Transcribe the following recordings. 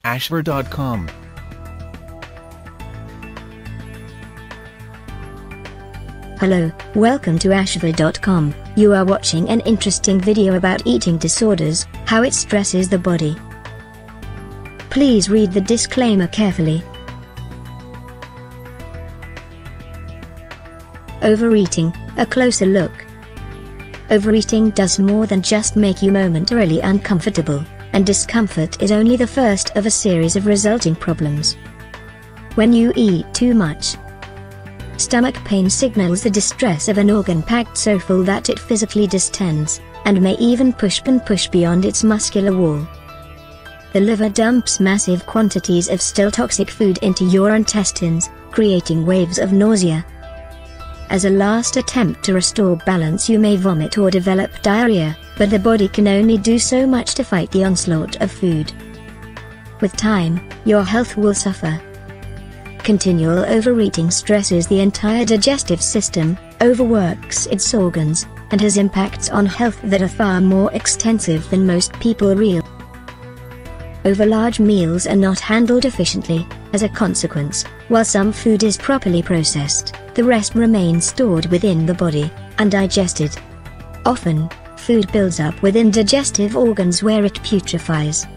Ashver.com. Hello, welcome to Ashver.com. You are watching an interesting video about eating disorders, how it stresses the body. Please read the disclaimer carefully. Overeating, a closer look. Overeating does more than just make you momentarily uncomfortable, and discomfort is only the first of a series of resulting problems. When you eat too much, stomach pain signals the distress of an organ packed so full that it physically distends, and may even push beyond its muscular wall. The liver dumps massive quantities of still toxic food into your intestines, creating waves of nausea. As a last attempt to restore balance, you may vomit or develop diarrhea, but the body can only do so much to fight the onslaught of food. With time, your health will suffer. Continual overeating stresses the entire digestive system, overworks its organs, and has impacts on health that are far more extensive than most people realize. Overlarge meals are not handled efficiently. As a consequence, while some food is properly processed, the rest remains stored within the body, undigested. Often, food builds up within digestive organs where it putrefies.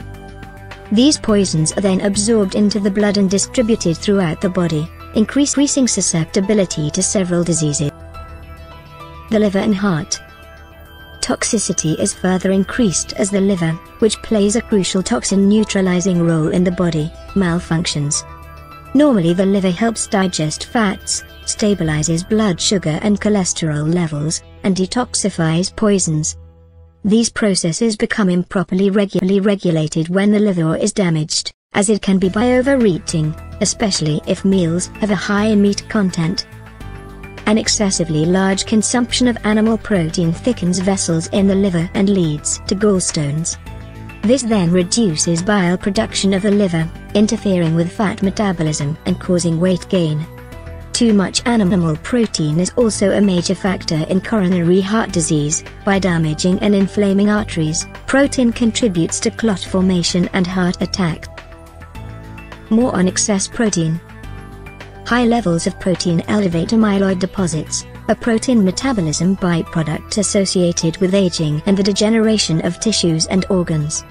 These poisons are then absorbed into the blood and distributed throughout the body, increasing susceptibility to several diseases. The liver and heart. Toxicity is further increased as the liver, which plays a crucial toxin-neutralizing role in the body, malfunctions. Normally the liver helps digest fats, stabilizes blood sugar and cholesterol levels, and detoxifies poisons. These processes become improperly regulated when the liver is damaged, as it can be by overeating, especially if meals have a high meat content. An excessively large consumption of animal protein thickens vessels in the liver and leads to gallstones. This then reduces bile production of the liver, interfering with fat metabolism and causing weight gain. Too much animal protein is also a major factor in coronary heart disease. By damaging and inflaming arteries, protein contributes to clot formation and heart attack. More on excess protein. High levels of protein elevate amyloid deposits, a protein metabolism byproduct associated with aging and the degeneration of tissues and organs.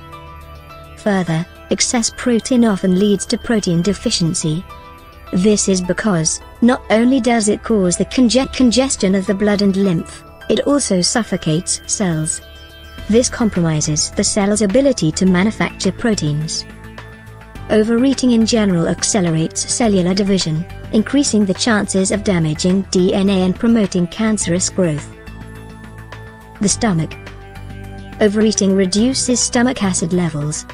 Further, excess protein often leads to protein deficiency. This is because, not only does it cause the congestion of the blood and lymph, it also suffocates cells. This compromises the cell's ability to manufacture proteins. Overeating in general accelerates cellular division, increasing the chances of damaging DNA and promoting cancerous growth. The stomach. Overeating reduces stomach acid levels.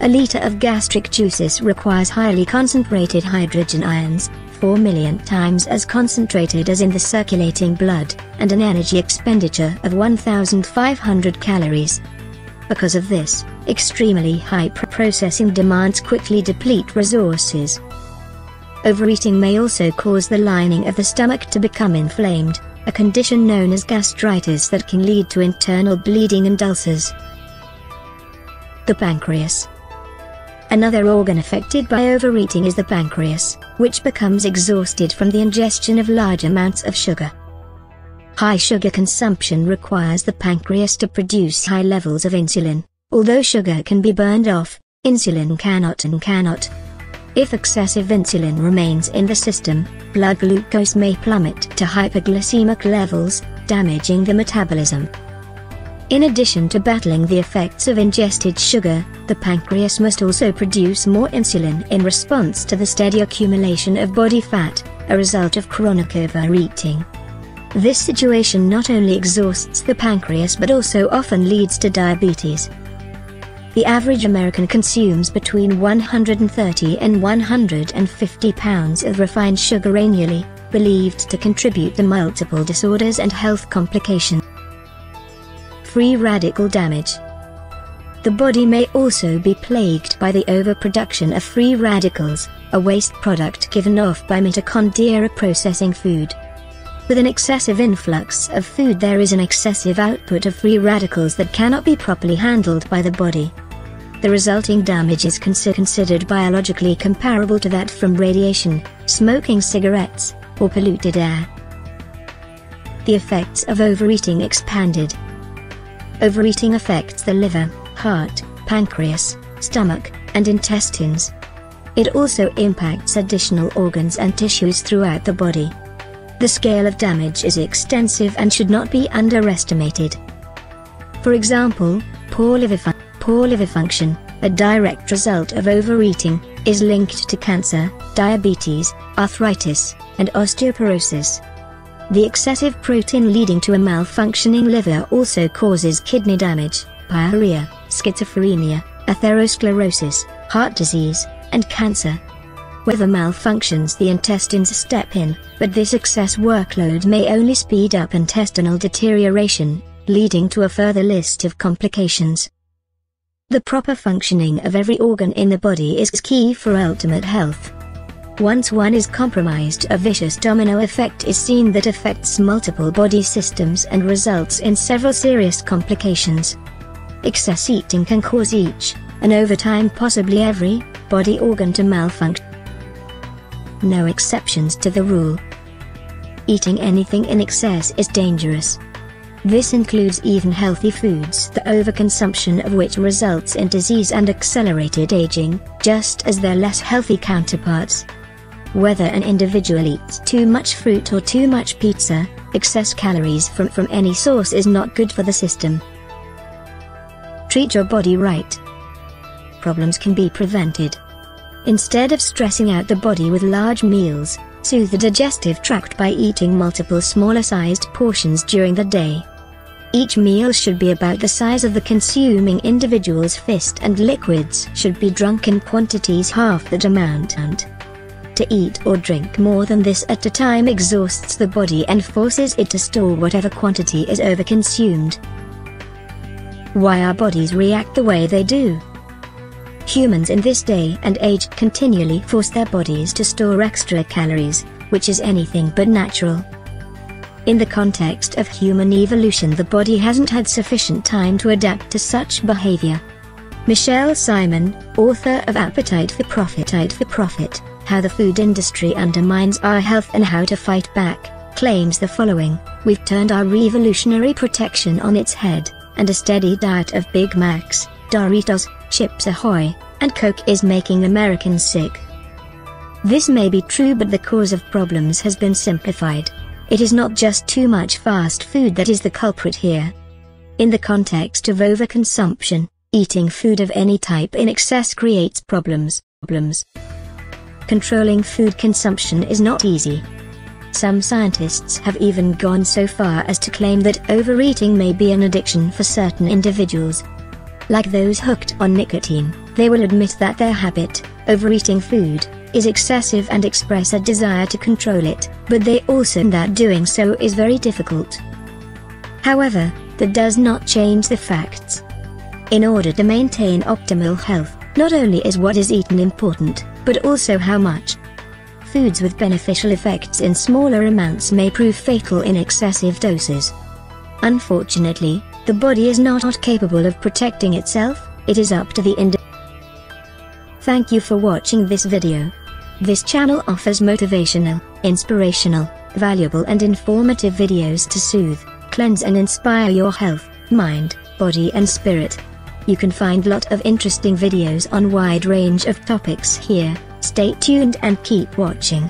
A liter of gastric juices requires highly concentrated hydrogen ions, 4 million times as concentrated as in the circulating blood, and an energy expenditure of 1,500 calories. Because of this, extremely high processing demands quickly deplete resources. Overeating may also cause the lining of the stomach to become inflamed, a condition known as gastritis that can lead to internal bleeding and ulcers. The pancreas. Another organ affected by overeating is the pancreas, which becomes exhausted from the ingestion of large amounts of sugar. High sugar consumption requires the pancreas to produce high levels of insulin. Although sugar can be burned off, insulin cannot. If excessive insulin remains in the system, blood glucose may plummet to hyperglycemic levels, damaging the metabolism. In addition to battling the effects of ingested sugar, the pancreas must also produce more insulin in response to the steady accumulation of body fat, a result of chronic overeating. This situation not only exhausts the pancreas but also often leads to diabetes. The average American consumes between 130 and 150 pounds of refined sugar annually, believed to contribute to multiple disorders and health complications. Free radical damage. The body may also be plagued by the overproduction of free radicals, a waste product given off by mitochondria processing food. With an excessive influx of food, there is an excessive output of free radicals that cannot be properly handled by the body. The resulting damage is considered biologically comparable to that from radiation, smoking cigarettes, or polluted air. The effects of overeating expanded. Overeating affects the liver, heart, pancreas, stomach, and intestines. It also impacts additional organs and tissues throughout the body. The scale of damage is extensive and should not be underestimated. For example, poor liver function, a direct result of overeating, is linked to cancer, diabetes, arthritis, and osteoporosis. The excessive protein leading to a malfunctioning liver also causes kidney damage, pyorrhea, schizophrenia, atherosclerosis, heart disease, and cancer. Whether malfunctions, the intestines step in, but this excess workload may only speed up intestinal deterioration, leading to a further list of complications. The proper functioning of every organ in the body is key for ultimate health. Once one is compromised, a vicious domino effect is seen that affects multiple body systems and results in several serious complications. Excess eating can cause each, and over time possibly every, body organ to malfunction. No exceptions to the rule. Eating anything in excess is dangerous. This includes even healthy foods, the overconsumption of which results in disease and accelerated aging, just as their less healthy counterparts. Whether an individual eats too much fruit or too much pizza, excess calories from any source is not good for the system. Treat your body right. Problems can be prevented. Instead of stressing out the body with large meals, soothe the digestive tract by eating multiple smaller-sized portions during the day. Each meal should be about the size of the consuming individual's fist, and liquids should be drunk in quantities half that amount. To eat or drink more than this at a time exhausts the body and forces it to store whatever quantity is overconsumed. Why our bodies react the way they do. Humans in this day and age continually force their bodies to store extra calories, which is anything but natural. In the context of human evolution, the body hasn't had sufficient time to adapt to such behavior. Michelle Simon, author of Appetite for Profit, How the Food Industry Undermines Our Health and How to Fight Back, claims the following: "We've turned our revolutionary protection on its head, and a steady diet of Big Macs, Doritos, Chips Ahoy, and Coke is making Americans sick." This may be true, but the cause of problems has been simplified. It is not just too much fast food that is the culprit here. In the context of overconsumption, eating food of any type in excess creates problems. Controlling food consumption is not easy. Some scientists have even gone so far as to claim that overeating may be an addiction for certain individuals. Like those hooked on nicotine, they will admit that their habit, overeating food, is excessive and express a desire to control it, but they also know that doing so is very difficult. However, that does not change the facts. In order to maintain optimal health, not only is what is eaten important, but also how much. Foods with beneficial effects in smaller amounts may prove fatal in excessive doses. Unfortunately, the body is not capable of protecting itself. It is up to the individual. Thank you for watching this video. This channel offers motivational, inspirational, valuable and informative videos to soothe, cleanse and inspire your health, mind, body and spirit. You can find lot of interesting videos on wide range of topics here. Stay tuned and keep watching.